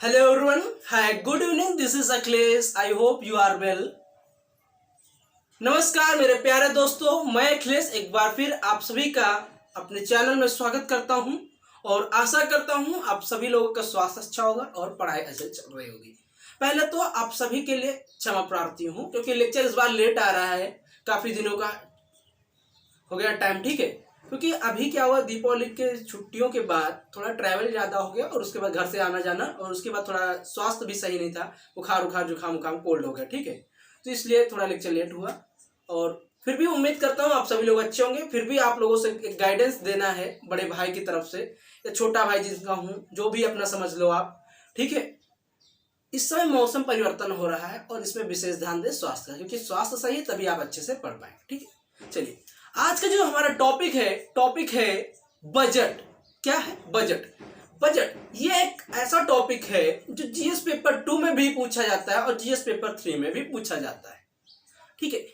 Hello everyone. Hi, good evening. This is Akhilesh. I hope you are well. नमस्कार मेरे प्यारे दोस्तों, मैं अखिलेश एक बार फिर आप सभी का अपने चैनल में स्वागत करता हूं और आशा करता हूं आप सभी लोगों का स्वास्थ्य अच्छा होगा और पढ़ाई अच्छे चल रही होगी। पहले तो आप सभी के लिए क्षमा प्रार्थी हूं क्योंकि लेक्चर इस बार लेट आ रहा है, काफ़ी दिनों का हो गया टाइम, ठीक है। क्योंकि अभी क्या हुआ, दीपावली के छुट्टियों के बाद थोड़ा ट्रैवल ज़्यादा हो गया और उसके बाद घर से आना जाना और उसके बाद थोड़ा स्वास्थ्य भी सही नहीं था, बुखार उखार जुकाम उखाम कोल्ड हो गया, ठीक है। तो इसलिए थोड़ा लेक्चर लेट हुआ और फिर भी उम्मीद करता हूँ आप सभी लोग अच्छे होंगे। फिर भी आप लोगों से एक गाइडेंस देना है बड़े भाई की तरफ से या छोटा भाई जिसका हूँ, जो भी अपना समझ लो आप, ठीक है। इस समय मौसम परिवर्तन हो रहा है और इसमें विशेष ध्यान दें स्वास्थ्य का, क्योंकि स्वास्थ्य सही है तभी आप अच्छे से पढ़ पाएंगे, ठीक है। चलिए, आज का जो हमारा टॉपिक है बजट। क्या है बजट? बजट ये एक ऐसा टॉपिक है जो जीएस पेपर 2 में भी पूछा जाता है और जीएस पेपर 3 में भी पूछा जाता है, ठीक है।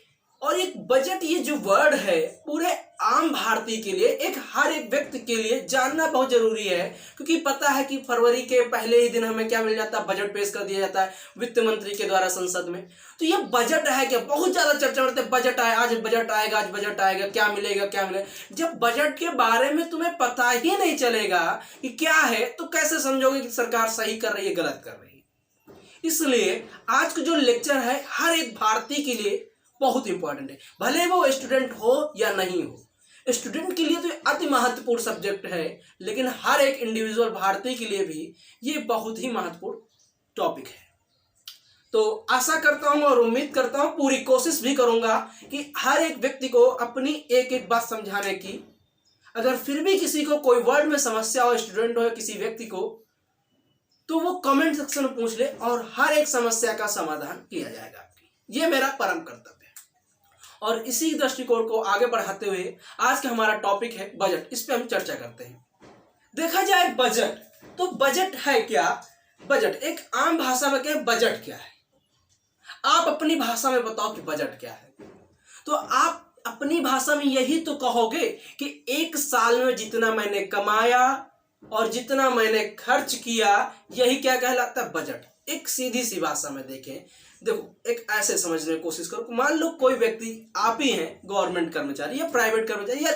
और एक बजट, ये जो वर्ड है पूरे आम भारतीय के लिए, हर एक व्यक्ति के लिए जानना बहुत जरूरी है, क्योंकि पता है कि फरवरी के पहले ही दिन हमें क्या मिल जाता है, बजट पेश कर दिया जाता है वित्त मंत्री के द्वारा संसद में। तो ये बजट है क्या, बहुत ज्यादा चर्चा करते हैं, बजट आए, आज बजट आएगा, आज बजट आएगा, क्या मिलेगा क्या मिलेगा। जब बजट के बारे में तुम्हें पता ही नहीं चलेगा कि क्या है, तो कैसे समझोगे कि सरकार सही कर रही है गलत कर रही है। इसलिए आज का जो लेक्चर है हर एक भारतीय के लिए बहुत इंपॉर्टेंट है, भले वो स्टूडेंट हो या नहीं हो। स्टूडेंट के लिए तो अति महत्वपूर्ण सब्जेक्ट है, लेकिन हर एक इंडिविजुअल भारतीय के लिए भी ये बहुत ही महत्वपूर्ण टॉपिक है। तो आशा करता हूं और उम्मीद करता हूं, पूरी कोशिश भी करूंगा कि हर एक व्यक्ति को अपनी एक एक बात समझाने की। अगर फिर भी किसी को कोई वर्ड में समस्या हो, स्टूडेंट हो या किसी व्यक्ति को, तो वो कमेंट सेक्शन में पूछ ले और हर एक समस्या का समाधान किया जाएगा आपकी। ये मेरा परम कर्तव्य है। और इसी दृष्टिकोण को आगे बढ़ाते हुए आज का हमारा टॉपिक है बजट। इस पे हम चर्चा करते हैं। देखा जाए बजट, तो बजट है क्या? बजट एक आम भाषा में क्या है, बजट क्या है? आप अपनी भाषा में बताओ कि बजट क्या है। तो आप अपनी भाषा में यही तो कहोगे कि एक साल में जितना मैंने कमाया और जितना मैंने खर्च किया, यही क्या कहलाता है, बजट। एक सीधी सी भाषा में देखें, देखो एक ऐसे समझने की कोशिश करो, मान लो कोई व्यक्ति, आप ही हैं गवर्नमेंट कर्मचारी या प्राइवेट कर्मचारी, या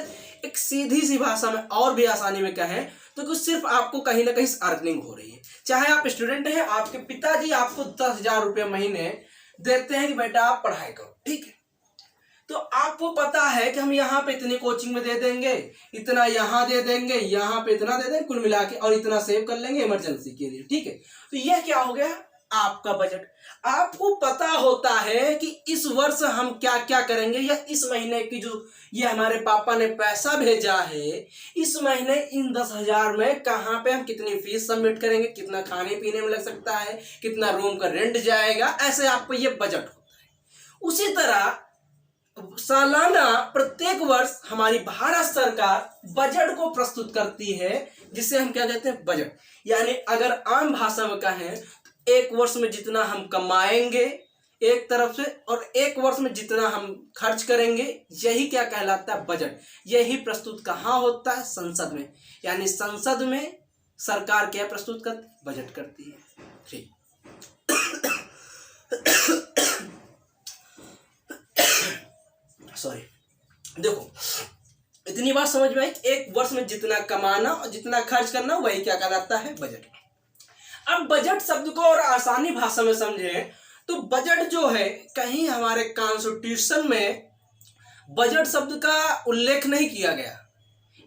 एक सीधी सी भाषा में और भी आसानी में कहें तो कुछ सिर्फ आपको कहीं ना कहीं अर्निंग हो रही है। चाहे आप स्टूडेंट हैं, आपके पिताजी आपको 10,000 रुपये महीने देते हैं कि बेटा आप पढ़ाई करो, ठीक है। तो आपको पता है कि हम यहाँ पे इतनी कोचिंग में दे देंगे, इतना यहाँ दे देंगे, यहाँ पे इतना दे देंगे, कुल मिला के और इतना सेव कर लेंगे इमरजेंसी के लिए, ठीक है। तो यह क्या हो गया, आपका बजट। आपको पता होता है कि इस वर्ष हम क्या क्या करेंगे, या इस महीने की जो ये हमारे पापा ने पैसा भेजा है, इस महीने इन 10,000 में कहाँ पे हम कितनी फीस सबमिट करेंगे, कितना खाने पीने में लग सकता है, कितना रूम का रेंट जाएगा, ऐसे आपको ये बजट होता है। उसी तरह सालाना प्रत्येक वर्ष हमारी भारत सरकार बजट को प्रस्तुत करती है, जिसे हम क्या कहते हैं, बजट। यानी अगर आम भाषा में कहें तो एक वर्ष में जितना हम कमाएंगे एक तरफ से, और एक वर्ष में जितना हम खर्च करेंगे, यही क्या कहलाता है, बजट। यही प्रस्तुत कहाँ होता है, संसद में। यानी संसद में सरकार क्या प्रस्तुत करती है, बजट करती है, ठीक। सॉरी, देखो इतनी बात समझ में आई, एक वर्ष में जितना कमाना और जितना खर्च करना, वही क्या कहलाता है, बजट। अब बजट शब्द को और आसानी भाषा में समझें तो बजट जो है, कहीं हमारे कॉन्स्टिट्यूशन में बजट शब्द का उल्लेख नहीं किया गया।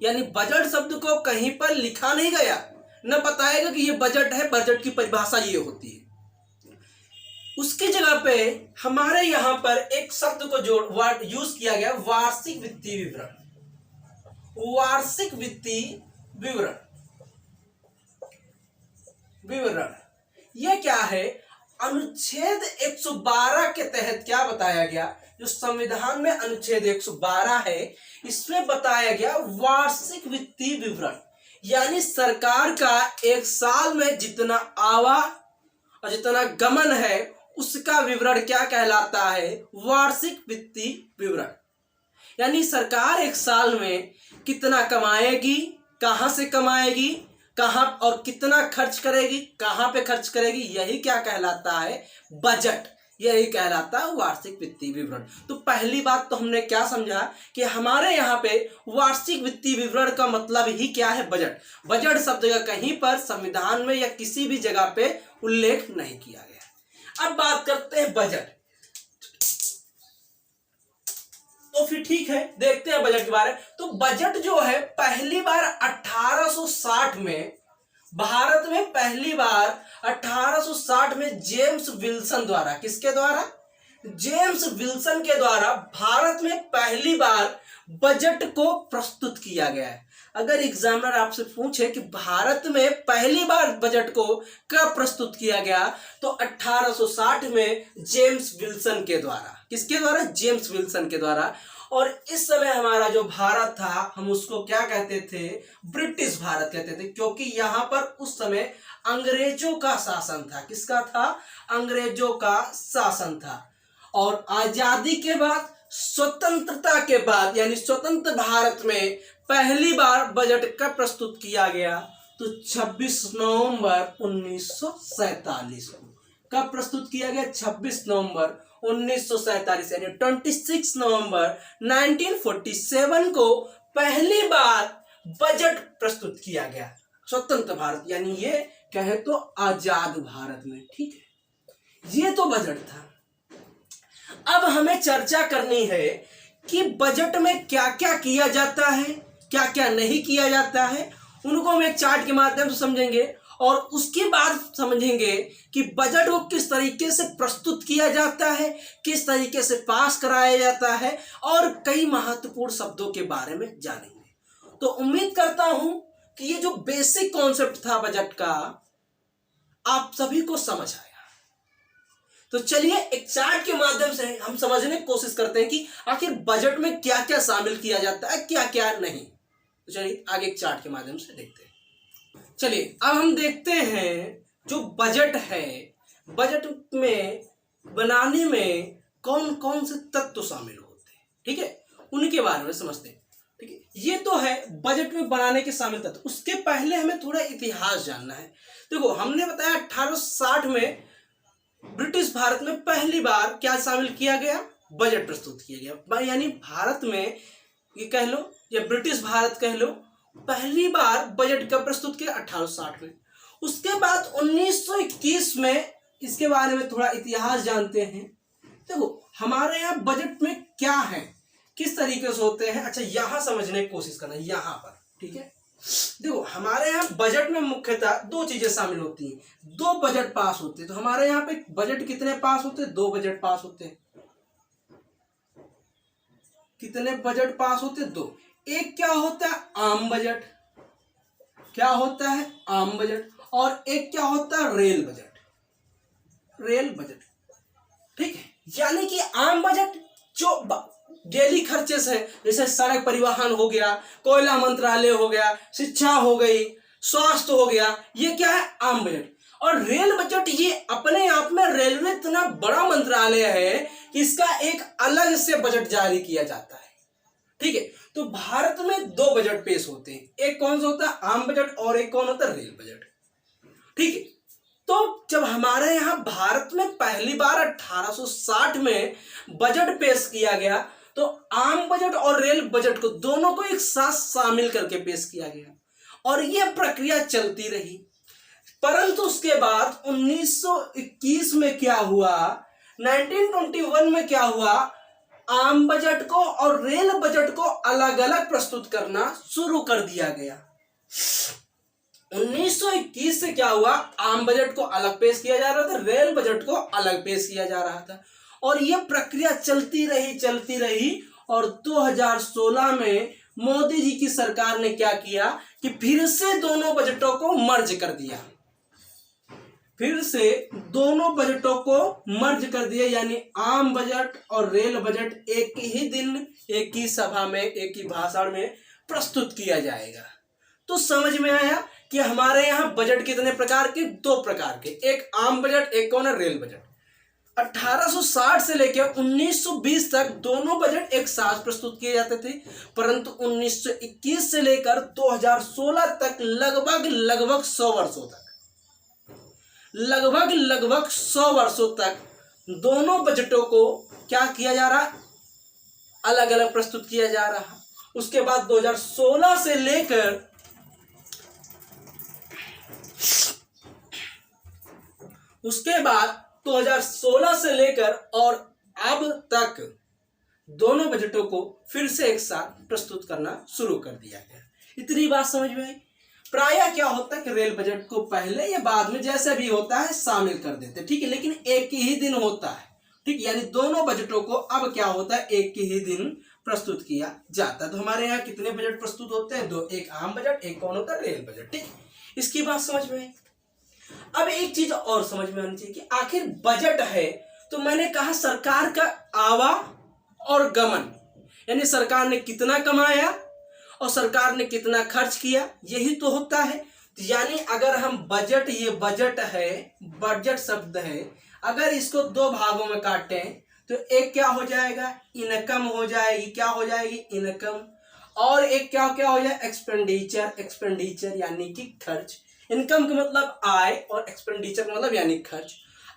यानी बजट शब्द को कहीं पर लिखा नहीं गया, न बताएगा कि ये बजट है, बजट की परिभाषा ये होती है। उसकी जगह पे हमारे यहां पर एक शब्द को जोड़ वर्ड यूज किया गया, वार्षिक वित्तीय विवरण। वार्षिक वित्तीय विवरण, विवरण ये क्या है, अनुच्छेद 112 के तहत क्या बताया गया, जो संविधान में अनुच्छेद 112 है, इसमें बताया गया वार्षिक वित्तीय विवरण। यानी सरकार का एक साल में जितना आवा और जितना गमन है, उसका विवरण क्या कहलाता है, वार्षिक वित्तीय विवरण। यानी सरकार एक साल में कितना कमाएगी, कहां से कमाएगी, कहाँ और कितना खर्च करेगी, कहाँ पे खर्च करेगी, यही क्या कहलाता है, बजट। यही कहलाता है वार्षिक वित्तीय विवरण। तो पहली बात तो हमने क्या समझा कि हमारे यहाँ पे वार्षिक वित्तीय विवरण का मतलब ही क्या है, बजट। बजट शब्द का कहीं पर संविधान में या किसी भी जगह पे उल्लेख नहीं किया गया। अब बात करते हैं बजट। तो फिर ठीक है, देखते हैं बजट के बारे में। तो बजट जो है पहली बार 1860 में, भारत में पहली बार 1860 में जेम्स विल्सन द्वारा, किसके द्वारा, जेम्स विल्सन के द्वारा भारत में पहली बार बजट को प्रस्तुत किया गया है। अगर एग्जामिनर आपसे पूछे कि भारत में पहली बार बजट को कब प्रस्तुत किया गया, तो 1860 में जेम्स विल्सन के द्वारा। किसके द्वारा, जेम्स विल्सन के द्वारा। और इस समय हमारा जो भारत था, हम उसको क्या कहते थे, ब्रिटिश भारत कहते थे, क्योंकि यहां पर उस समय अंग्रेजों का शासन था। किसका था, अंग्रेजों का शासन था। और आजादी के बाद, स्वतंत्रता के बाद, यानी स्वतंत्र भारत में पहली बार बजट कब प्रस्तुत किया गया, तो 26 नवंबर 1947 को। कब प्रस्तुत किया गया, 26 नवंबर 1947, यानी 26 नवंबर 1947 को पहली बार बजट प्रस्तुत किया गया स्वतंत्र भारत, यानी ये कहे तो आजाद भारत में। ठीक है, ये तो बजट था। अब हमें चर्चा करनी है कि बजट में क्या क्या किया जाता है, क्या क्या नहीं किया जाता है। उनको हम एक चार्ट के माध्यम से समझेंगे और उसके बाद समझेंगे कि बजट को किस तरीके से प्रस्तुत किया जाता है, किस तरीके से पास कराया जाता है, और कई महत्वपूर्ण शब्दों के बारे में जानेंगे। तो उम्मीद करता हूं कि ये जो बेसिक कॉन्सेप्ट था बजट का, आप सभी को समझ आया। तो चलिए एक चार्ट के माध्यम से हम समझने की कोशिश करते हैं कि आखिर बजट में क्या क्या शामिल किया जाता है, क्या क्या नहीं। तो चलिए आगे एक चार्ट के माध्यम से देखते हैं। चलिए अब हम देखते हैं जो बजट है, बजट में बनाने में कौन कौन से तत्व शामिल होते हैं, ठीक है, उनके बारे में समझते हैं। ठीक है, ये तो है बजट में बनाने के शामिल तत्व। उसके पहले हमें थोड़ा इतिहास जानना है। देखो, हमने बताया 1860 में ब्रिटिश भारत में पहली बार क्या शामिल किया गया, बजट प्रस्तुत किया गया। यानी भारत में ये कह लो या ब्रिटिश भारत कह लो, पहली बार बजट कब प्रस्तुत किया, 1860 में। उसके बाद 1921 में, इसके बारे में थोड़ा इतिहास जानते हैं। देखो हमारे यहाँ बजट में क्या है, किस तरीके से होते हैं, अच्छा यहां समझने की कोशिश करना, यहां पर। ठीक है, देखो हमारे यहाँ बजट में मुख्यतः दो चीजें शामिल होती हैं, दो बजट पास होते हैं। तो हमारे यहाँ पे बजट कितने पास होते हैं, दो बजट पास होते हैं। कितने बजट पास होते हैं, दो। एक क्या होता है, आम बजट। क्या होता है, आम बजट। और एक क्या होता है, रेल बजट। रेल बजट, ठीक है। यानी कि आम बजट जो डेली खर्चे से, जैसे सड़क परिवहन हो गया, कोयला मंत्रालय हो गया, शिक्षा हो गई, स्वास्थ्य हो गया, ये क्या है, आम बजट। और रेल बजट ये अपने आप में, रेलवे इतना बड़ा मंत्रालय है कि इसका एक अलग से बजट जारी किया जाता है। ठीक है, तो भारत में दो बजट पेश होते हैं, एक कौन सा होता है, आम बजट, और एक कौन होता है, रेल बजट। ठीक है, तो जब हमारे यहाँ भारत में पहली बार 1860 में बजट पेश किया गया, तो आम बजट और रेल बजट को दोनों को एक साथ शामिल करके पेश किया गया और यह प्रक्रिया चलती रही। परंतु उसके बाद 1921 में क्या हुआ, 1921 में क्या हुआ, आम बजट को और रेल बजट को अलग अलग प्रस्तुत करना शुरू कर दिया गया। 1921 से क्या हुआ, आम बजट को अलग पेश किया जा रहा था, रेल बजट को अलग पेश किया जा रहा था, और यह प्रक्रिया चलती रही। और 2016 में मोदी जी की सरकार ने क्या किया कि फिर से दोनों बजटों को मर्ज कर दिया। फिर से दोनों बजटों को मर्ज कर दिया, यानी आम बजट और रेल बजट एक ही दिन, एक ही सभा में, एक ही भाषण में प्रस्तुत किया जाएगा। तो समझ में आया कि हमारे यहाँ बजट कितने प्रकार के, दो प्रकार के, एक आम बजट, एक कौन है, रेल बजट। 1860 से लेकर 1920 तक दोनों बजट एक साथ प्रस्तुत किए जाते थे, परंतु 1921 से लेकर 2016 तक लगभग 100 वर्षों तक दोनों बजटों को क्या किया जा रहा है, अलग अलग प्रस्तुत किया जा रहा है। उसके बाद 2016 से लेकर उसके बाद 2016 से लेकर और अब तक दोनों बजटों को फिर से एक साथ प्रस्तुत करना शुरू कर दिया गया। इतनी बात समझ में आई। प्रायः क्या होता है कि रेल बजट को पहले या बाद में जैसे भी होता है शामिल कर देते, ठीक है, लेकिन एक ही दिन होता है, ठीक, यानी दोनों बजटों को अब क्या होता है, एक ही दिन प्रस्तुत किया जाता है। तो हमारे यहाँ कितने बजट प्रस्तुत होते हैं, दो, एक आम बजट, एक कौन होता है, रेल बजट, ठीक। इसकी बात समझ में आई। अब एक चीज और समझ में आनी चाहिए कि आखिर बजट है तो मैंने कहा सरकार का आवा और गमन, यानी सरकार ने कितना कमाया और सरकार ने कितना खर्च किया, यही तो होता है। यानी अगर हम बजट, ये बजट है, बजट शब्द है, अगर इसको दो भागों में काटें तो एक क्या हो जाएगा, इनकम हो जाएगी, क्या हो जाएगी, इनकम, और एक क्या क्या हो जाए, एक्सपेंडिचर, एक्सपेंडिचर यानी कि खर्च। इनकम का मतलब आय और एक्सपेंडिचर का मतलब यानी खर्च।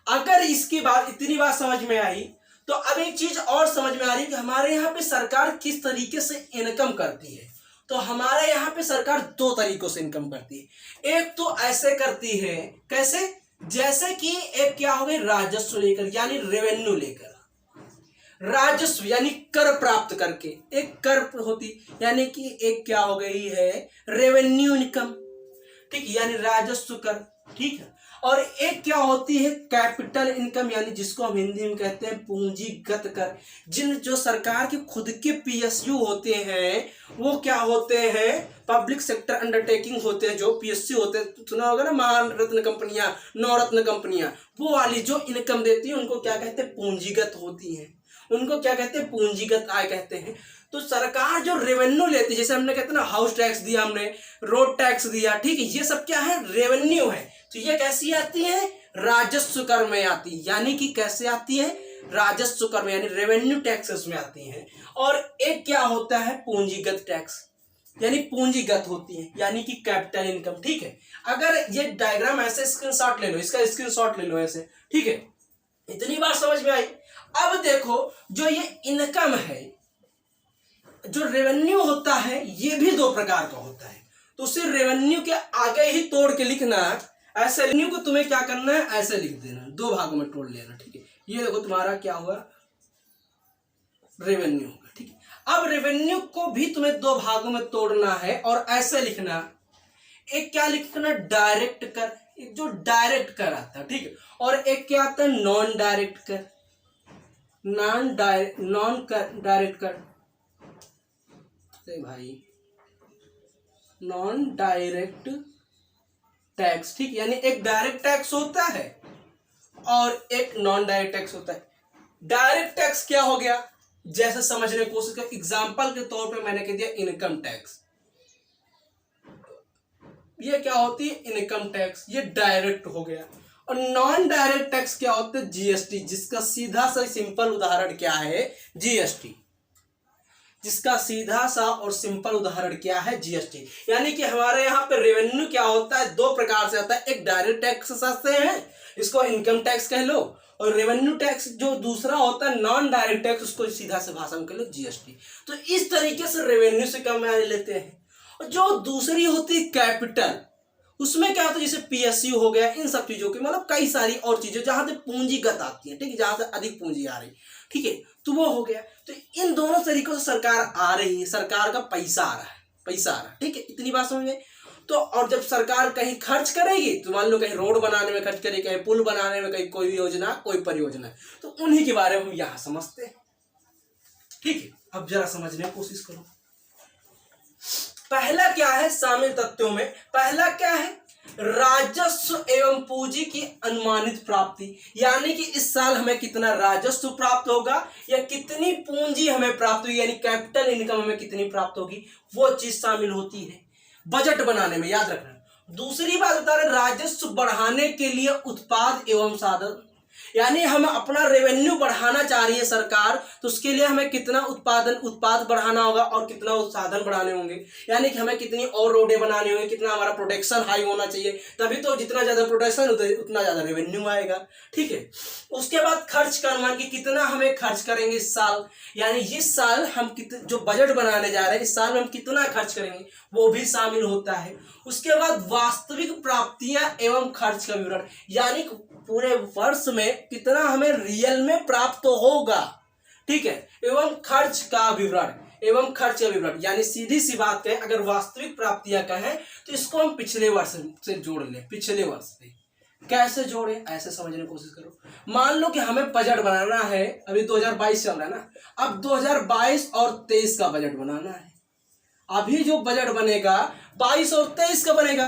अगर इसकी बात, इतनी बात समझ में आई तो अब एक चीज और समझ में आ रही है कि हमारे यहाँ पे सरकार किस तरीके से इनकम करती है। तो हमारे यहाँ पे सरकार दो तरीकों से इनकम करती है। एक तो ऐसे करती है, कैसे, जैसे कि एक क्या हो गई, राजस्व लेकर, यानी रेवेन्यू लेकर, राजस्व यानी कर प्राप्त करके, एक कर होती, यानी कि एक क्या हो गई है, रेवेन्यू इनकम, ठीक, यानी राजस्व कर, ठीक है। और एक क्या होती है, कैपिटल इनकम, यानी जिसको हम हिंदी में कहते हैं पूंजीगत कर। जो सरकार के खुद के पीएसयू होते हैं वो क्या होते हैं, पब्लिक सेक्टर अंडरटेकिंग होते हैं, जो पीएसयू होते हैं, सुना होगा ना, महारत्न कंपनियां, नवरत्न कंपनियां, वो वाली जो इनकम देती है उनको क्या कहते हैं, पूंजीगत होती है, उनको क्या कहते हैं, पूंजीगत आय कहते हैं। तो सरकार जो रेवेन्यू लेती है, जैसे हमने कहते हैं ना, हाउस टैक्स दिया, हमने रोड टैक्स दिया, ठीक है, ये सब क्या है, रेवेन्यू है। तो ये कैसी आती है, राजस्व कर में आती है, यानी कि कैसे आती है, राजस्व कर में, यानी रेवेन्यू टैक्सेस में आती है। और एक क्या होता है, पूंजीगत टैक्स, यानी पूंजीगत होती है, यानी कि कैपिटल इनकम, ठीक है। अगर ये डायग्राम ऐसे स्क्रीनशॉट ले लो, इसका स्क्रीनशॉट ले लो ऐसे, ठीक है। इतनी बात समझ में आई। अब देखो, जो ये इनकम है, जो रेवेन्यू होता है, ये भी दो प्रकार का होता है। तो उसे रेवेन्यू के आगे ही तोड़ के लिखना, ऐसे रेवेन्यू को तुम्हें क्या करना है, ऐसे लिख देना, दो भागों में तोड़ लेना, ठीक है। ये देखो तुम्हारा क्या हुआ, रेवेन्यू होगा, ठीक है। अब रेवेन्यू को भी तुम्हें दो भागों में तोड़ना है और ऐसे लिखना, एक क्या लिखना, डायरेक्ट कर, एक जो डायरेक्ट कर आता है, ठीक है, और एक क्या आता है, नॉन डायरेक्ट कर, नॉन डायरेक्ट कर, भाई, नॉन डायरेक्ट टैक्स, ठीक, यानी एक डायरेक्ट टैक्स होता है और एक नॉन डायरेक्ट टैक्स होता है। डायरेक्ट टैक्स क्या हो गया, जैसे समझने की कोशिश कर, एग्जांपल के तौर पे मैंने कह दिया इनकम टैक्स, ये क्या होती है, इनकम टैक्स, ये डायरेक्ट हो गया। और नॉन डायरेक्ट टैक्स क्या होता है, जीएसटी, जिसका सीधा सा सिंपल उदाहरण क्या है, जीएसटी, जिसका सीधा सा और सिंपल उदाहरण क्या है, जीएसटी। यानी कि हमारे यहाँ पे रेवेन्यू क्या होता है, दो प्रकार से आता है, एक डायरेक्ट टैक्स आते हैं, इसको इनकम टैक्स कह लो, और रेवेन्यू टैक्स जो दूसरा होता है, नॉन डायरेक्ट टैक्स, उसको सीधा से भाषा में कह लो, जीएसटी। तो इस तरीके से रेवेन्यू से कमा लेते हैं। और जो दूसरी होती है कैपिटल, उसमें क्या होता है, जैसे पीएसयू हो गया, इन सब चीजों की, मतलब कई सारी और चीजें जहां से पूंजीगत आती है, ठीक है, जहां से अधिक पूंजी आ रही, ठीक है, तो वो हो गया। तो इन दोनों तरीकों से सरकार आ रही है, सरकार का पैसा आ रहा है, पैसा आ रहा है, ठीक है, इतनी बात समझ में। तो और जब सरकार कहीं खर्च करेगी, तो मान लो कहीं रोड बनाने में खर्च करेगी, कहीं पुल बनाने में, कहीं कोई योजना, कोई परियोजना, तो उन्हीं के बारे में हम यहां समझते हैं, ठीक है। अब जरा समझने की कोशिश करो। पहला क्या है, शामिल तथ्यों में पहला क्या है, राजस्व एवं पूंजी की अनुमानित प्राप्ति, यानी कि इस साल हमें कितना राजस्व प्राप्त होगा या कितनी पूंजी हमें प्राप्त होगी, यानी कैपिटल इनकम हमें कितनी प्राप्त होगी, वो चीज शामिल होती है बजट बनाने में, याद रखना। दूसरी बात बता रहे, राजस्व बढ़ाने के लिए उत्पाद एवं साधन, यानी हम अपना रेवेन्यू बढ़ाना चाह रही है सरकार, तो उसके लिए हमें कितना उत्पाद बढ़ाना होगा और कितना उत्पादन बढ़ाने होंगे, यानी कि हमें कितनी और रोडें बनानी होंगी, कितना हमारा प्रोडक्शन हाई होना चाहिए, तभी तो जितना ज़्यादा प्रोडक्शन उतना ज़्यादा रेवेन्यू आएगा। ठीक है, उसके बाद खर्च का अनुमान कि कितना हमें खर्च करेंगे इस साल, यानी इस साल हम जो बजट बनाने जा रहे हैं इस साल में हम कितना खर्च करेंगे वो भी शामिल होता है। उसके बाद वास्तविक प्राप्तियां एवं खर्च का विवरण, यानी पूरे वर्ष में कितना हमें रियल में प्राप्त होगा। ठीक है, एवं खर्च का विवरण, यानी सीधी सी बात है, अगर वास्तविक प्राप्तियां कहें तो इसको हम पिछले वर्ष से जोड़ लें। पिछले वर्ष से कैसे जोड़े, ऐसे समझने की कोशिश करो। मान लो कि हमें बजट बनाना है, अभी 2022 चल रहा है ना, अब 2022 और 23 का बजट बनाना है। अभी जो बजट बनेगा 22 और 23 का बनेगा,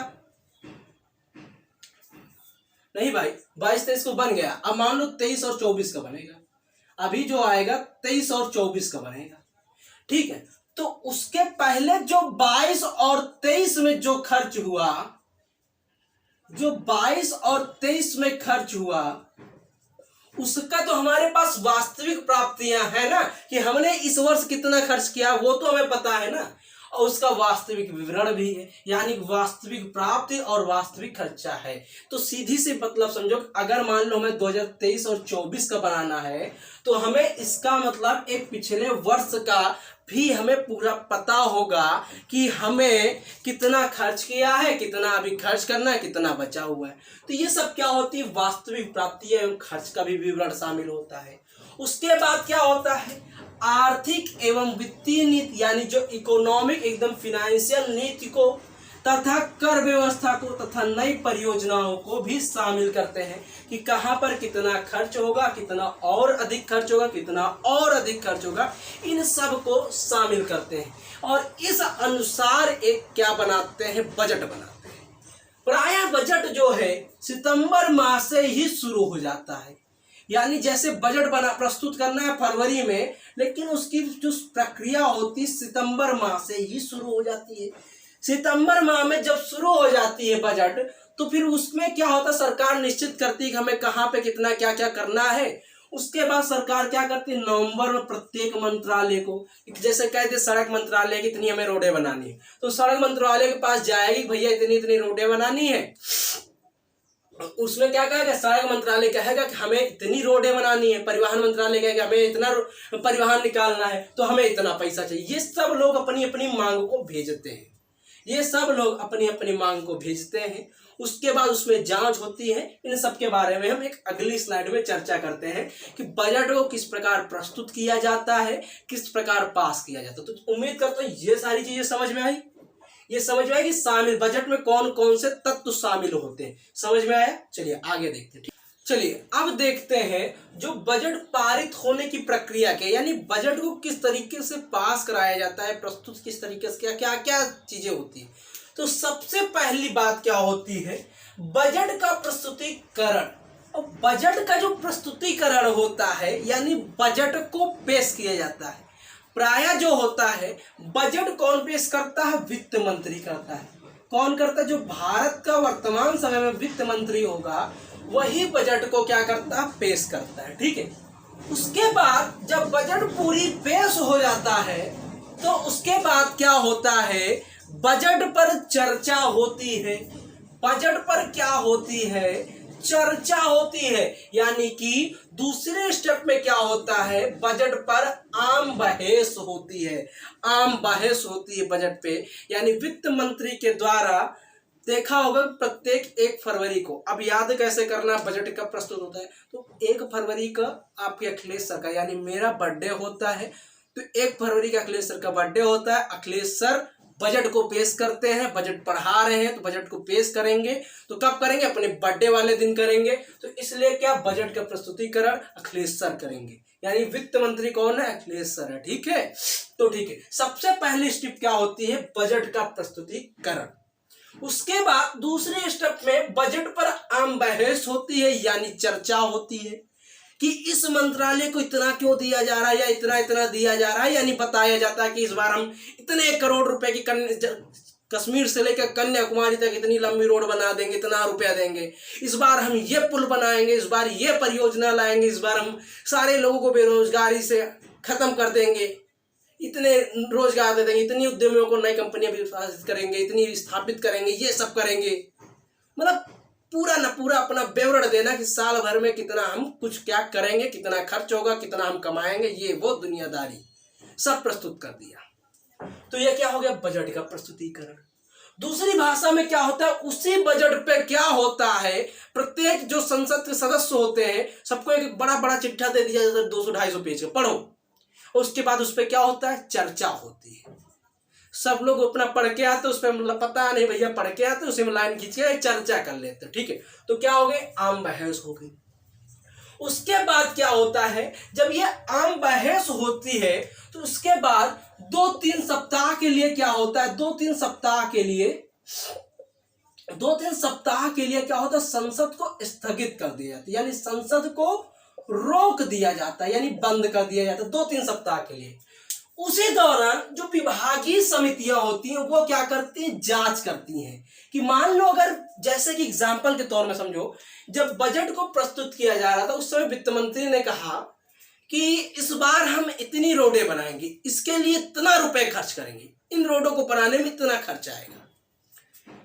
नहीं भाई 22-23 को बन गया, अब मान लो 23 और 24 का बनेगा। अभी जो आएगा 23 और 24 का बनेगा। ठीक है, तो उसके पहले जो 22 और 23 में जो खर्च हुआ, जो 22 और 23 में खर्च हुआ, उसका तो हमारे पास वास्तविक प्राप्तियां है ना, कि हमने इस वर्ष कितना खर्च किया वो तो हमें पता है ना, और उसका वास्तविक विवरण भी है, यानी वास्तविक प्राप्ति और वास्तविक खर्चा है। तो सीधी सी मतलब समझो, अगर मान लो हमें 2023 और 24 का बनाना है तो हमें इसका मतलब एक पिछले वर्ष का भी हमें पूरा पता होगा कि हमें कितना खर्च किया है, कितना अभी खर्च करना है, कितना बचा हुआ है। तो ये सब क्या होती है, वास्तविक प्राप्ति एवं खर्च का भी विवरण शामिल होता है। उसके बाद क्या होता है, आर्थिक एवं वित्तीय नीति, यानी जो इकोनॉमिक एकदम फिनेंशियल नीति को तथा कर व्यवस्था को तथा नई परियोजनाओं को भी शामिल करते हैं कि कहां पर कितना खर्च होगा, कितना और अधिक खर्च होगा, कितना और अधिक खर्च होगा, इन सब को शामिल करते हैं और इस अनुसार एक क्या बनाते हैं, बजट बनाते हैं। प्रायः बजट जो है सितंबर माह से ही शुरू हो जाता है, यानी जैसे बजट प्रस्तुत करना है फरवरी में, लेकिन उसकी जो प्रक्रिया होती है सितंबर माह से ही शुरू हो जाती है। सितंबर माह में जब शुरू हो जाती है बजट, तो फिर उसमें क्या होता है, सरकार निश्चित करती है कि हमें कहाँ पे कितना क्या क्या करना है। उसके बाद सरकार क्या करती है, नवंबर में प्रत्येक मंत्रालय को, जैसे कहते सड़क मंत्रालय की इतनी हमें रोडें बनानी है, तो सड़क मंत्रालय के पास जाएगी, भैया इतनी इतनी रोडें बनानी है। उसमें क्या कहेगा, सड़क मंत्रालय कहेगा कि हमें इतनी रोडें बनानी है, परिवहन मंत्रालय कहेगा हमें इतना परिवहन निकालना है, तो हमें इतना पैसा चाहिए। ये सब लोग अपनी अपनी मांग को भेजते हैं, ये सब लोग अपनी अपनी मांग को भेजते हैं। उसके बाद उसमें जांच होती है। इन सब के बारे में हम एक अगली स्लाइड में चर्चा करते हैं कि बजट को किस प्रकार प्रस्तुत किया जाता है, किस प्रकार पास किया जाता है। तो उम्मीद करता हूं ये सारी चीजें समझ में आई। ये समझ में आया कि शामिल बजट में कौन कौन से तत्व शामिल होते हैं, समझ में आया। चलिए आगे देखते हैं। चलिए अब देखते हैं जो बजट पारित होने की प्रक्रिया के, यानी बजट को किस तरीके से पास कराया जाता है, प्रस्तुत किस तरीके से, क्या क्या क्या चीजें होती है। तो सबसे पहली बात क्या होती है, बजट का प्रस्तुतिकरण। और बजट का जो प्रस्तुतिकरण होता है, यानी बजट को पेश किया जाता है, प्रायः जो होता है बजट कौन पेश करता है, वित्त मंत्री करता है। कौन करता है, जो भारत का वर्तमान समय में वित्त मंत्री होगा वही बजट को क्या करता है, पेश करता है। ठीक है, उसके बाद जब बजट पूरी पेश हो जाता है तो उसके बाद क्या होता है, बजट पर चर्चा होती है। बजट पर क्या होती है, चर्चा होती है, यानी कि दूसरे स्टेप में क्या होता है, बजट पर आम बहस होती है। आम बहस होती है बजट पे, यानी वित्त मंत्री के द्वारा। देखा होगा प्रत्येक 1 फरवरी को, अब याद कैसे करना, बजट कब प्रस्तुत होता है, तो 1 फरवरी का आपके अखिलेश सर का, यानी मेरा बर्थडे होता है, तो 1 फरवरी का अखिलेश सर का बर्थडे होता है। अखिलेश सर बजट को पेश करते हैं, बजट पढ़ा रहे हैं तो बजट को पेश करेंगे, तो कब करेंगे, अपने बर्थडे वाले दिन करेंगे। तो इसलिए क्या, बजट का प्रस्तुतिकरण अखिलेश सर करेंगे, यानी वित्त मंत्री कौन है, अखिलेश सर है। ठीक है, तो ठीक है, सबसे पहली स्टेप क्या होती है, बजट का प्रस्तुतिकरण। उसके बाद दूसरे स्टेप में बजट पर आम बहस होती है, यानी चर्चा होती है कि इस मंत्रालय को इतना क्यों दिया जा रहा है या इतना इतना दिया जा रहा है, यानी बताया जाता है कि इस बार हम इतने करोड़ रुपए की कश्मीर से लेकर कन्याकुमारी तक इतनी लंबी रोड बना देंगे, इतना रुपया देंगे, इस बार हम ये पुल बनाएंगे, इस बार ये परियोजना लाएंगे, इस बार हम सारे लोगों को बेरोजगारी से खत्म कर देंगे, इतने रोजगार दे देंगे, इतनी उद्यमियों को नई कंपनियां विकसित करेंगे, इतनी स्थापित करेंगे, ये सब करेंगे। मतलब पूरा न पूरा अपना विवरण देना कि साल भर में कितना हम कुछ क्या करेंगे, कितना खर्च होगा, कितना हम कमाएंगे, ये वो दुनियादारी सब प्रस्तुत कर दिया। तो ये क्या हो गया, बजट का प्रस्तुतिकरण। दूसरी भाषा में क्या होता है, उसी बजट पे क्या होता है, प्रत्येक जो संसद के सदस्य होते हैं सबको एक बड़ा बड़ा चिट्ठा दे दिया जाता है 200-250 पेज का, पढ़ो। उसके बाद उस पर क्या होता है, चर्चा होती है। सब लोग अपना पढ़ के आते, उस पर मतलब पता नहीं भैया पढ़ के आते, उसी में लाइन खींच के चर्चा कर लेते, ठीक है। तो क्या हो गई, आम बहस हो गई। उसके बाद क्या होता है, जब ये आम बहस होती है तो उसके बाद 2-3 सप्ताह के लिए क्या होता है, 2-3 सप्ताह के लिए क्या होता है, संसद को स्थगित कर दिया जाता है, यानी संसद को रोक दिया जाता है, यानी बंद कर दिया जाता है 2-3 सप्ताह के लिए। उसी दौरान जो विभागीय समितियां होती हैं वो क्या करती हैं, जांच करती हैं कि मान लो अगर जैसे कि एग्जाम्पल के तौर में समझो, जब बजट को प्रस्तुत किया जा रहा था उस समय वित्त मंत्री ने कहा कि इस बार हम इतनी रोडें बनाएंगे, इसके लिए इतना रुपए खर्च करेंगे, इन रोडों को बनाने में इतना खर्च आएगा,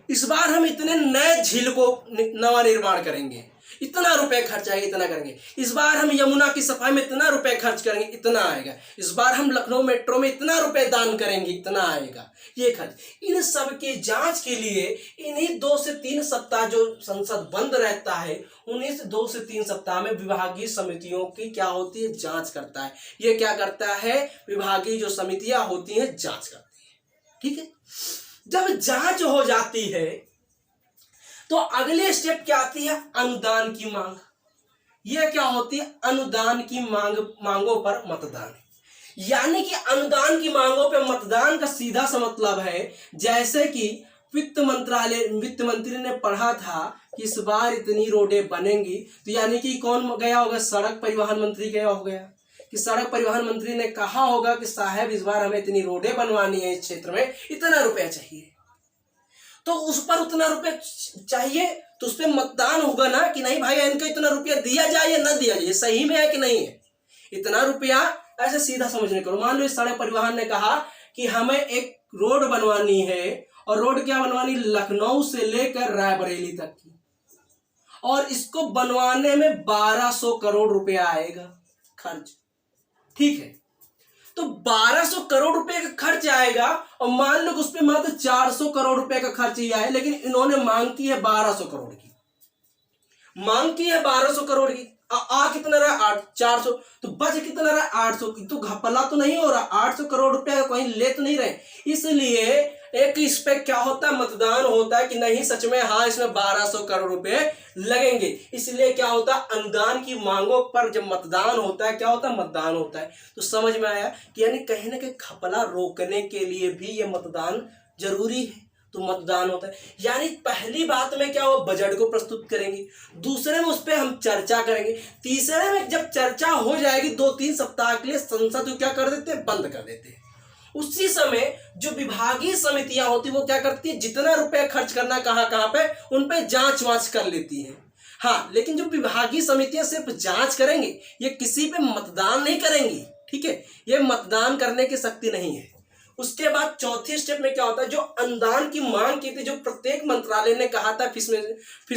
इस बार हम इतने नए झील को नवा निर्माण करेंगे, इतना रुपए खर्च आएगा, इतना करेंगे, इस बार हम यमुना की सफाई में इतना रुपए खर्च करेंगे, इतना आएगा, इस बार हम लखनऊ मेट्रो में इतना रुपए दान करेंगे, इतना आएगा, ये खर्च। इन सब की जांच के लिए इन्हीं 2 से 3 सप्ताह जो संसद बंद रहता है, उन्हीं से 2 से 3 सप्ताह में विभागीय समितियों की क्या होती है, जांच करता है। ये क्या करता है, विभागीय जो समितियां होती हैं जांच करती है, ठीक है। जब जांच हो जाती है तो अगले स्टेप क्या आती है, अनुदान की मांग। यह क्या होती है, अनुदान की मांगों पर मतदान। यानी कि अनुदान की मांगों पर मतदान का सीधा सा मतलब है, जैसे कि वित्त मंत्री ने पढ़ा था कि इस बार इतनी रोडें बनेंगी, तो यानी कि कौन गया होगा, सड़क परिवहन मंत्री गया होगा कि सड़क परिवहन मंत्री ने कहा होगा कि साहब इस बार हमें इतनी रोडें बनवानी है, इस क्षेत्र में इतना रुपया चाहिए, तो उस पर उतना रुपया चाहिए, तो उस पर मतदान होगा ना कि नहीं भाई इनको इतना रुपया दिया जाए या ना दिया जाए, सही में है कि नहीं है इतना रुपया। ऐसे सीधा समझने करो, मान लो इस सड़क परिवहन ने कहा कि हमें एक रोड बनवानी है, और रोड क्या बनवानी, लखनऊ से लेकर रायबरेली तक की, और इसको बनवाने में 1200 करोड़ रुपया आएगा खर्च, ठीक है। तो 1200 करोड़ रुपए का खर्च आएगा, और मान लो उस पर मात्र 400 करोड़ रुपए का खर्च ही आए, लेकिन इन्होंने मांग की है 1200 करोड़ की, मांग की है 1200 करोड़ की। कितना रहा, 400, तो बच कितना रहा, 800। तो घपला तो नहीं हो रहा, 800 करोड़ रुपए का कहीं ले तो नहीं रहे, इसलिए एक इस पे क्या होता है, मतदान होता है कि नहीं सच में हाँ इसमें 1200 करोड़ रुपए लगेंगे। इसलिए क्या होता है, अनुदान की मांगों पर जब मतदान होता है, क्या होता है, मतदान होता है। तो समझ में आया कि यानी कहीं ना कहीं घपला रोकने के लिए भी ये मतदान जरूरी है, तो मतदान होता है। यानी पहली बात में क्या हो, बजट को प्रस्तुत करेंगे, दूसरे में उस पर हम चर्चा करेंगे, तीसरे में जब चर्चा हो जाएगी 2-3 सप्ताह के लिए संसद को क्या कर देते हैं, बंद कर देते हैं। उसी समय जो विभागीय समितियां होती वो क्या करती है, जितना रुपए खर्च करना कहां कहां पे, उन पे जांच वांच कर लेती है। हाँ, लेकिन जो विभागीय समितियां सिर्फ जांच करेंगे, ये किसी पे मतदान नहीं करेंगी, ठीक है, ये मतदान करने की शक्ति नहीं है। उसके बाद चौथी स्टेप में क्या होता है, जो अनुदान की मांग की थी, जो प्रत्येक मंत्रालय ने कहा था, फिश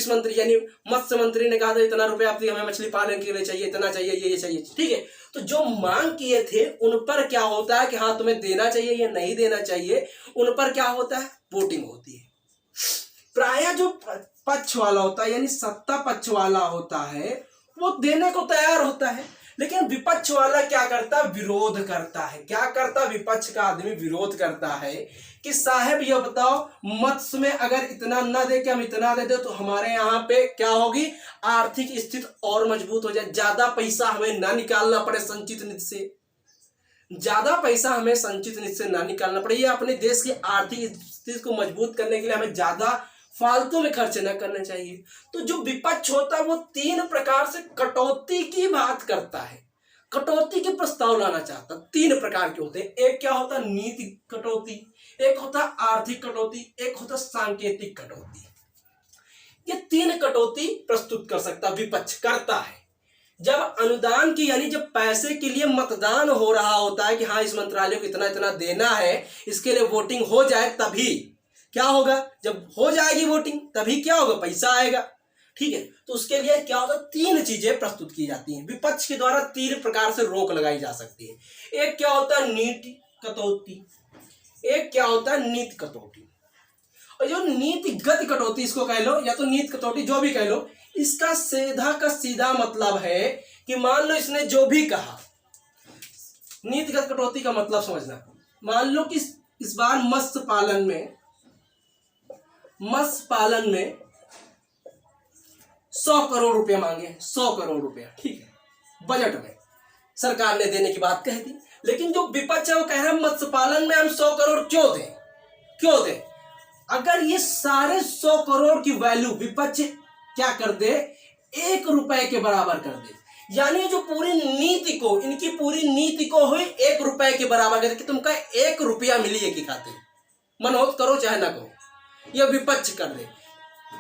मंत्री यानी मत्स्य मंत्री ने कहा था इतना रुपया आप हमें मछली पालन के लिए चाहिए, इतना चाहिए, ये चाहिए, ठीक है। तो जो मांग किए थे उन पर क्या होता है कि हाँ तुम्हें देना चाहिए या नहीं देना चाहिए, उन पर क्या होता है, वोटिंग होती है। प्रायः जो पक्ष वाला होता है यानी सत्ता पक्ष वाला होता है वो देने को तैयार होता है, लेकिन विपक्ष वाला क्या करता है, विरोध करता है। क्या करता, विपक्ष का आदमी विरोध करता है कि साहब ये बताओ, मत्स्य में अगर इतना ना दे के हम इतना दे दे तो हमारे यहाँ पे क्या होगी, आर्थिक स्थिति और मजबूत हो जाए, ज्यादा पैसा हमें ना निकालना पड़े संचित निधि से, ज्यादा पैसा हमें संचित निधि से ना निकालना पड़े, ये अपने देश की आर्थिक स्थिति को मजबूत करने के लिए हमें ज्यादा फालतू में खर्च न करना चाहिए। तो जो विपक्ष होता है वो 3 प्रकार से कटौती की बात करता है, कटौती के प्रस्ताव लाना चाहता है। 3 प्रकार के होते हैं, एक क्या होता है नीति कटौती, एक होता आर्थिक कटौती, एक होता सांकेतिक कटौती। ये तीन कटौती प्रस्तुत कर सकता विपक्ष करता है जब अनुदान की, यानी जब पैसे के लिए मतदान हो रहा होता है कि हाँ इस मंत्रालय को इतना इतना देना है, इसके लिए वोटिंग हो जाए, तभी क्या होगा, जब हो जाएगी वोटिंग तभी क्या होगा, पैसा आएगा। ठीक है, तो उसके लिए क्या होगा, तीन चीजें प्रस्तुत की जाती हैं विपक्ष के द्वारा, तीन प्रकार से रोक लगाई जा सकती है। एक क्या होता है नीति कटौती, एक क्या होता है नीति कटौती, और जो नीतिगत कटौती इसको कह लो या तो नीति कटौती जो भी कह लो, इसका सीधा का सीधा मतलब है कि मान लो इसने जो भी कहा, नीतिगत कटौती का मतलब समझना, मान लो कि इस बार मत्स्य पालन में 100 करोड़ रुपए मांगे, 100 करोड़ रुपया, ठीक है, बजट में सरकार ने देने की बात कह दी, लेकिन जो विपक्ष है वो कह रहा है मत्स्य पालन में हम 100 करोड़ क्यों दें। अगर ये सारे 100 करोड़ की वैल्यू विपक्ष क्या कर दे, 1 रुपए के बराबर कर दे, यानी जो पूरी नीति को, इनकी पूरी नीति को हुई 1 रुपए के बराबर कर दे कि तुमका 1 रुपया मिली है कि खाते, मनोत करो चाहे ना करो, यह विपक्ष कर दे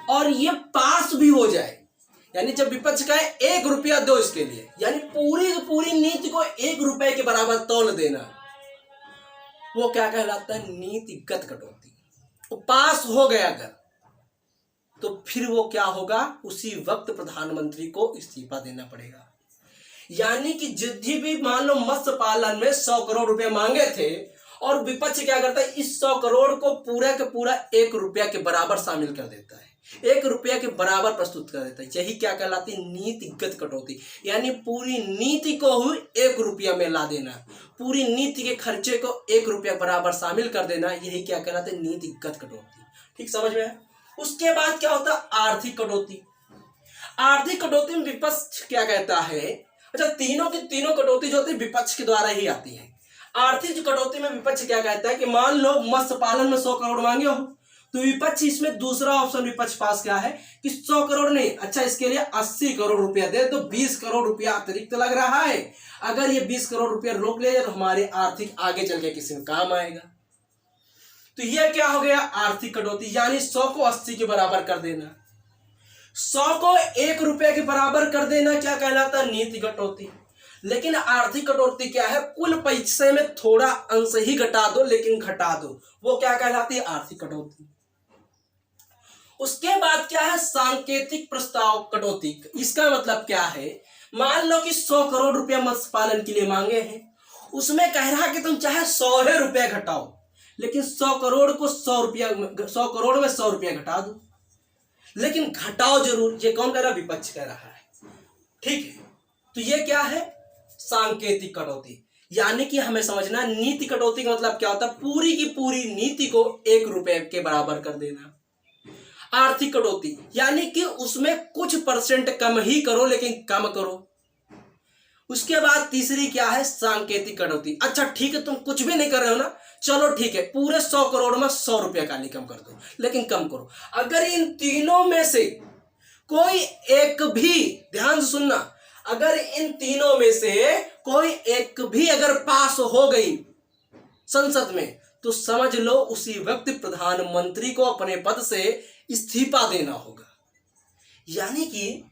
और ये पास भी हो जाए, यानी जब विपक्ष का 1 रुपया दो इसके लिए, यानी पूरी नीति को 1 रुपए के बराबर तौल देना, वो क्या कहलाता है, नीतिगत कटौती। वो पास हो गया अगर, तो फिर वो क्या होगा, उसी वक्त प्रधानमंत्री को इस्तीफा देना पड़ेगा। यानी कि जितनी भी मान लो मत्स्य पालन में 100 करोड़ रुपए मांगे थे और विपक्ष क्या करता है, इस 100 करोड़ को पूरा का पूरा 1 रुपया के बराबर शामिल कर देता है, 1 रुपया के बराबर प्रस्तुत कर देता है। यही क्या कहलाती है, नीतिगत कटौती, यानी पूरी नीति को ही 1 रुपया में ला देना, पूरी नीति के खर्चे को 1 रुपया बराबर शामिल कर देना, यही क्या कहलाता है, नीतिगत कटौती। ठीक समझ में है। उसके बाद क्या होता है, आर्थिक कटौती। आर्थिक कटौती में विपक्ष क्या कहता है, अच्छा तीनों की तीनों कटौती जो होती है विपक्ष के द्वारा ही आती है। आर्थिक कटौती में विपक्ष क्या कहता है कि मान लो मत्स्य पालन में 100 करोड़ मांगे हो, तो विपक्ष इसमें दूसरा ऑप्शन विपक्ष पास क्या है कि 100 करोड़ नहीं, अच्छा इसके लिए 80 करोड़ रुपया दे, तो 20 करोड़ रुपया अतिरिक्त लग रहा है, अगर ये 20 करोड़ रुपया रोक ले तो हमारे आर्थिक आगे चल के किसी में काम आएगा। तो ये क्या हो गया, आर्थिक कटौती, यानी 100 को 80 के बराबर कर देना, 100 को 1 रुपये के बराबर कर देना, क्या कहलाता है, नीति कटौती। लेकिन आर्थिक कटौती क्या है, कुल पैसे में थोड़ा अंश ही घटा दो, लेकिन घटा दो, वो क्या कहलाती है, आर्थिक कटौती। उसके बाद क्या है, सांकेतिक प्रस्ताव कटौती। इसका मतलब क्या है, मान लो कि 100 करोड़ रुपया मत्स्य पालन के लिए मांगे हैं, उसमें कह रहा कि तुम चाहे 100 रुपया घटाओ, लेकिन 100 करोड़ को 100 रुपया, 100 करोड़ में 100 रुपया घटा दो, लेकिन घटाओ जरूर। ये कौन कह रहा है, विपक्ष कह रहा है। ठीक है, तो ये क्या है, सांकेतिक कटौती। यानी कि हमें समझना नीति कटौती का मतलब क्या होता है, पूरी की पूरी नीति को 1 रुपये के बराबर कर देना। आर्थिक कटौती यानी कि उसमें कुछ परसेंट कम ही करो, लेकिन कम करो। उसके बाद तीसरी क्या है, सांकेतिक कटौती। अच्छा ठीक है, तुम कुछ भी नहीं कर रहे हो ना, चलो ठीक है, पूरे 100 करोड़ में 100 रुपया का कम कर दो, लेकिन कम करो। अगर इन तीनों में से कोई एक भी, ध्यान से सुनना, अगर इन तीनों में से कोई एक भी अगर पास हो गई संसद में, तो समझ लो उसी वक्त प्रधानमंत्री को अपने पद से इस्तीफा देना होगा। यानी कि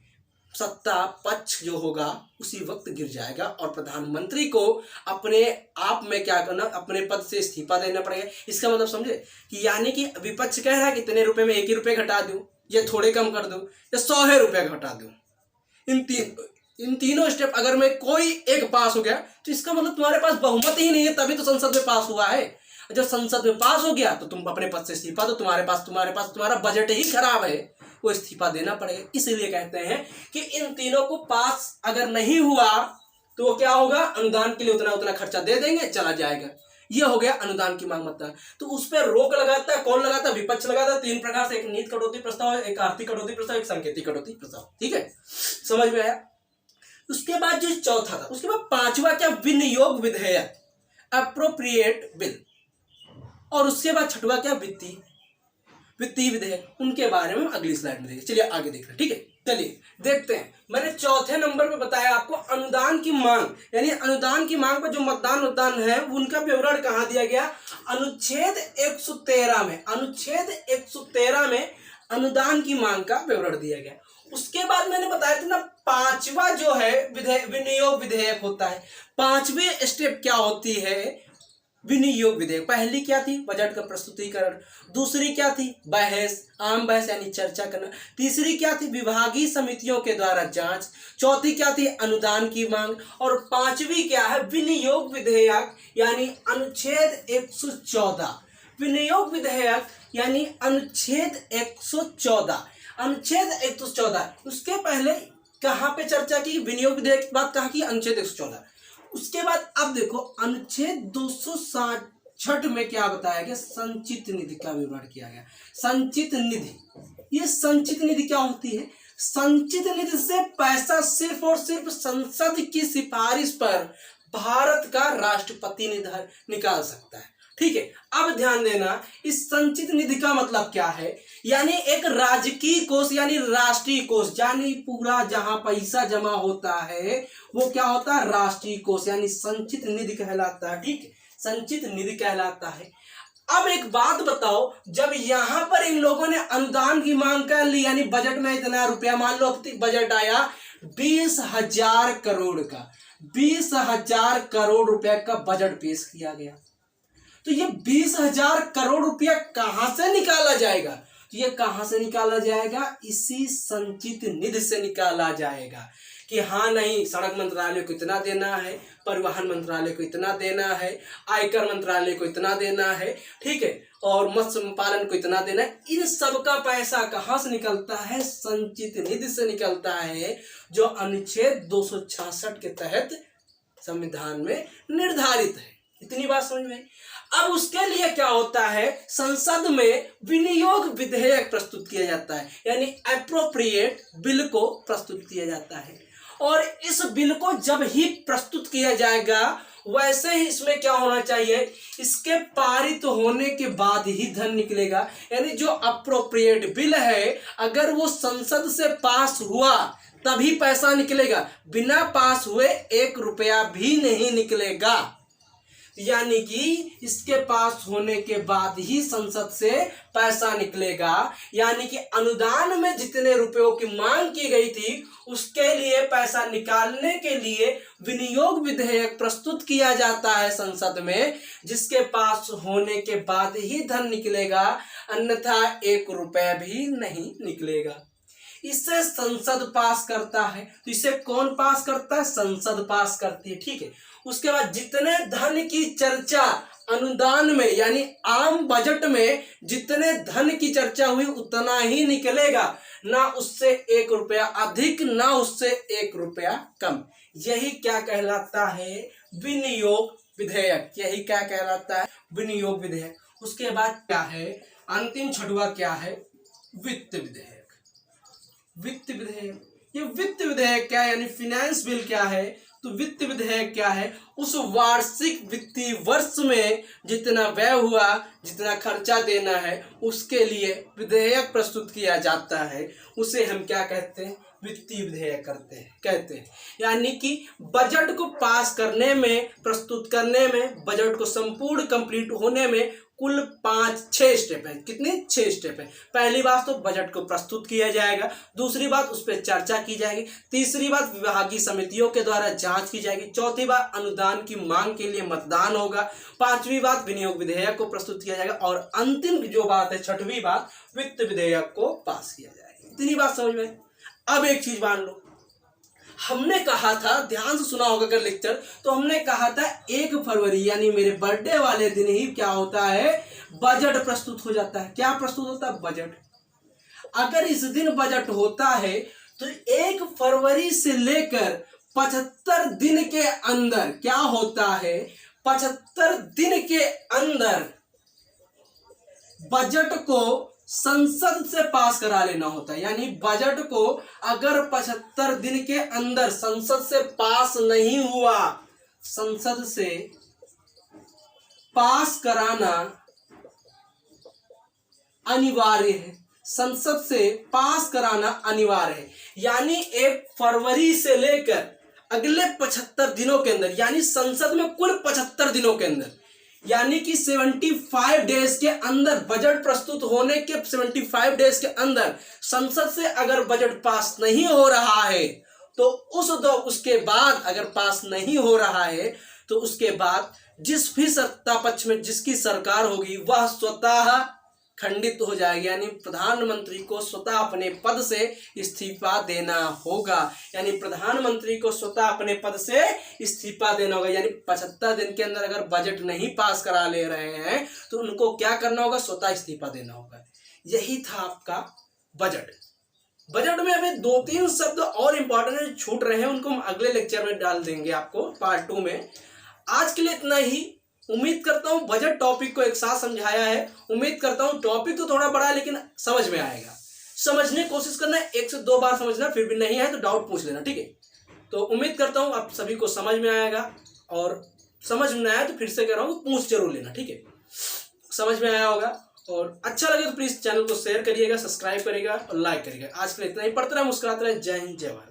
सत्ता पक्ष जो होगा उसी वक्त गिर जाएगा और प्रधानमंत्री को अपने आप में क्या करना, अपने पद से इस्तीफा देना पड़ेगा। इसका मतलब समझे कि यानी कि विपक्ष कह रहा है कि इतने रुपए में 1 ही रुपये घटा दूं, या थोड़े कम कर दूं, या 100 रुपये घटा दूं। इन तीनों स्टेप अगर में कोई एक पास हो गया, तो इसका मतलब तुम्हारे पास बहुमत ही नहीं है, तभी तो संसद में पास हुआ है। जब संसद में पास हो गया तो तुम अपने पद से इस्तीफा दो, तुम्हारा बजट ही खराब है, वो इस्तीफा देना पड़ेगा। इसलिए कहते हैं कि इन तीनों को पास अगर नहीं हुआ तो वो क्या होगा, अनुदान के लिए उतना उतना खर्चा दे देंगे, चला जाएगा। ये हो गया अनुदान की मांग मत। तो उस पर रोक लगाता है कौन, लगाता है विपक्ष लगाता है। 3 प्रकार से, एक नीति कटौती प्रस्ताव, एक आर्थिक कटौती प्रस्ताव, एक सांकेतिक कटौती प्रस्ताव। ठीक है, समझ में आया। उसके बाद जो चौथा था, उसके बाद 5वां क्या, विनियोग विधेयक, अप्रोप्रिएट बिल। और उसके बाद 6वां क्या, वित्तीय विधेयक, उनके बारे में अगली स्लाइड में देखेंगे। चलिए आगे देख रहे हैं, ठीक है। चलिए देखते हैं। मैंने चौथे नंबर पे बताया आपको अनुदान की मांग, यानी अनुदान की मांग पर जो मतदान है उनका विवरण कहाँ दिया गया, अनुच्छेद 113 में, अनुच्छेद 113 में अनुदान की मांग का विवरण दिया गया। उसके बाद मैंने बताया था ना, पांचवा जो है विनियोग विधेयक होता है। पांचवी स्टेप क्या होती है, विनियोग विधेयक। पहली क्या थी, बजट का प्रस्तुतिकरण। दूसरी क्या थी, बहस, आम बहस यानी चर्चा करना। तीसरी क्या थी, विभागीय समितियों के द्वारा जांच। चौथी क्या थी, अनुदान की मांग। और पांचवी क्या है, विनियोग विधेयक यानी अनुच्छेद 114। विनियोग विधेयक यानी अनुच्छेद 114, अनुच्छेद 114। उसके पहले कहाँ पे चर्चा की, विनियोग विधेयक की बात कहाँ की, अनुच्छेद 114। उसके बाद अब देखो अनुच्छेद 266 में क्या बताया गया, संचित निधि का विवरण किया गया। संचित निधि, ये संचित निधि क्या होती है, संचित निधि से पैसा सिर्फ और सिर्फ संसद की सिफारिश पर भारत का राष्ट्रपति निकाल सकता है, ठीक है। अब ध्यान देना, इस संचित निधि का मतलब क्या है, यानी एक राजकीय कोष यानी राष्ट्रीय कोष, यानी पूरा जहां पैसा जमा होता है वो क्या होता है, राष्ट्रीय कोष यानी संचित निधि कहलाता है, ठीक है, संचित निधि कहलाता है। अब एक बात बताओ, जब यहां पर इन लोगों ने अनुदान की मांग कर ली, यानी बजट में इतना रुपया, मान लो बजट आया 20,000 करोड़ का, 20,000 करोड़ रुपया का बजट पेश किया गया, तो ये 20,000 करोड़ रुपया कहां से निकाला जाएगा, तो ये कहां से निकाला जाएगा, इसी संचित निधि से निकाला जाएगा। कि हाँ नहीं, सड़क मंत्रालय को इतना देना है, परिवहन मंत्रालय को इतना देना है, आयकर मंत्रालय को इतना देना है, ठीक है, और मत्स्य पालन को इतना देना है। इन सब का पैसा कहाँ से निकलता है, संचित निधि से निकलता है, जो अनुच्छेद 266 के तहत संविधान में निर्धारित है। इतनी बात समझ में। अब उसके लिए क्या होता है, संसद में विनियोग विधेयक प्रस्तुत किया जाता है, यानी एप्रोप्रिएट बिल को प्रस्तुत किया जाता है। और इस बिल को जब ही प्रस्तुत किया जाएगा, वैसे ही इसमें क्या होना चाहिए, इसके पारित होने के बाद ही धन निकलेगा। यानी जो अप्रोप्रिएट बिल है, अगर वो संसद से पास हुआ तभी पैसा निकलेगा, बिना पास हुए 1 रुपया भी नहीं निकलेगा। यानी कि इसके पास होने के बाद ही संसद से पैसा निकलेगा। यानी कि अनुदान में जितने रुपयों की मांग की गई थी, उसके लिए पैसा निकालने के लिए विनियोग विधेयक प्रस्तुत किया जाता है संसद में, जिसके पास होने के बाद ही धन निकलेगा, अन्यथा 1 रुपया भी नहीं निकलेगा। इसे संसद पास करता है। तो इसे कौन पास करता है, संसद पास करती है, ठीक है। उसके बाद जितने धन की चर्चा अनुदान में यानी आम बजट में जितने धन की चर्चा हुई उतना ही निकलेगा, ना उससे 1 रुपया अधिक, ना उससे 1 रुपया कम। यही क्या कहलाता है, विनियोग विधेयक। यही क्या कहलाता है, विनियोग विधेयक। उसके बाद क्या है, अंतिम 6वां क्या है, वित्त विधेयक। वित्त विधेयक, ये वित्त विधेयक क्या है, यानी फाइनेंस बिल क्या है, तो वित्त विधेयक क्या है, उस वार्षिक वित्तीय वर्ष में जितना व्यय हुआ, जितना खर्चा देना है, उसके लिए विधेयक प्रस्तुत किया जाता है, उसे हम क्या कहते हैं, वित्तीय विधेयक कहते हैं। यानी कि बजट को पास करने में, प्रस्तुत करने में, बजट को संपूर्ण कंप्लीट होने में कुल 5-6 स्टेप है। कितने, 6 स्टेप है। पहली बात तो बजट को प्रस्तुत किया जाएगा, दूसरी बात उस पर चर्चा की जाएगी, तीसरी बात विभागीय समितियों के द्वारा जांच की जाएगी, चौथी बात अनुदान की मांग के लिए मतदान होगा, पांचवी बात विनियोग विधेयक को प्रस्तुत किया जाएगा, और अंतिम जो बात है, 6वीं बात, वित्त विधेयक को पास किया जाएगा। इतनी बात समझ में। अब एक चीज मान लो, हमने कहा था, ध्यान से सुना होगा अगर लेक्चर, तो हमने कहा था 1 फरवरी यानी मेरे बर्थडे वाले दिन ही क्या होता है, बजट प्रस्तुत हो जाता है। क्या प्रस्तुत होता है, बजट। अगर इस दिन बजट होता है तो 1 फरवरी से लेकर 75 दिन के अंदर क्या होता है, 75 दिन के अंदर बजट को संसद से पास करा लेना होता है। यानी बजट को अगर 75 दिन के अंदर संसद से पास नहीं हुआ, संसद से पास कराना अनिवार्य है, संसद से पास कराना अनिवार्य है। यानी 1 फरवरी से लेकर अगले 75 दिनों के अंदर, यानी संसद में कुल 75 दिनों के अंदर, यानी कि 75 डेज के अंदर बजट प्रस्तुत होने के 75 डेज के अंदर संसद से अगर बजट पास नहीं हो रहा है तो उसके बाद अगर पास नहीं हो रहा है तो उसके बाद जिस भी सत्ता पक्ष में जिसकी सरकार होगी वह स्वतः खंडित हो जाएगी। यानी प्रधानमंत्री को स्वतः अपने पद से इस्तीफा देना होगा। यानी प्रधानमंत्री को स्वतः अपने पद से इस्तीफा देना होगा। यानी 75 दिन के अंदर अगर बजट नहीं पास करा ले रहे हैं तो उनको क्या करना होगा? स्वतः इस्तीफा देना होगा। यही था आपका बजट। बजट में अभी 2-3 शब्द और इंपॉर्टेंट छूट रहे हैं, उनको हम अगले लेक्चर में डाल देंगे आपको पार्ट 2 में। आज के लिए इतना ही। उम्मीद करता हूं बजट टॉपिक को एक साथ समझाया है। उम्मीद करता हूं टॉपिक तो थोड़ा बड़ा है लेकिन समझ में आएगा। समझने की कोशिश करना, 1 से 2 बार समझना, फिर भी नहीं आए तो डाउट पूछ लेना, ठीक है। तो उम्मीद करता हूं आप सभी को समझ में आएगा, और समझ में नहीं आया तो फिर से कह रहा हूं पूछ जरूर लेना, ठीक है। समझ में आया होगा, और अच्छा लगे तो प्लीज चैनल को शेयर करिएगा, सब्सक्राइब करिएगा और लाइक करिएगा। आज के लिए इतना ही। पढ़ते रहे, मुस्कुराते रहे। जय हिंद, जय भारत।